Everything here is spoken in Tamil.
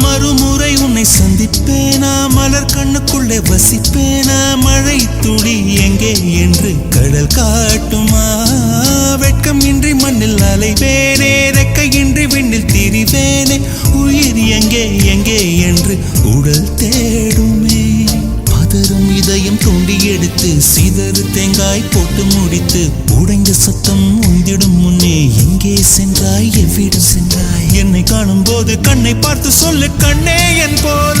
மறுமுறை உன்னை சந்திப்பேனா, மலர் கண்ணுக்குள்ளே வசிப்பேனா, மழை துளி எங்கே என்று கடல் காட்டுமா, வெட்கம் இன்றி மண்ணில் அலைவேனே, ரெக்கையின்றி விண்ணில் திரிவேனே, உயிர் எங்கே எங்கே என்று உடல் தேடுமே. பதறும் இதயம் தோண்டி எடுத்து சிதறு தேங்காய் போட்டு முடித்து உடைந்த சத்தம் உந்திடும் முன்னே எங்கே சென்றாய், எவ்விடம் சென்றாய், என்னை காணும் போது கண்ணை பார்த்து சொல்லு கண்ணே என் போல்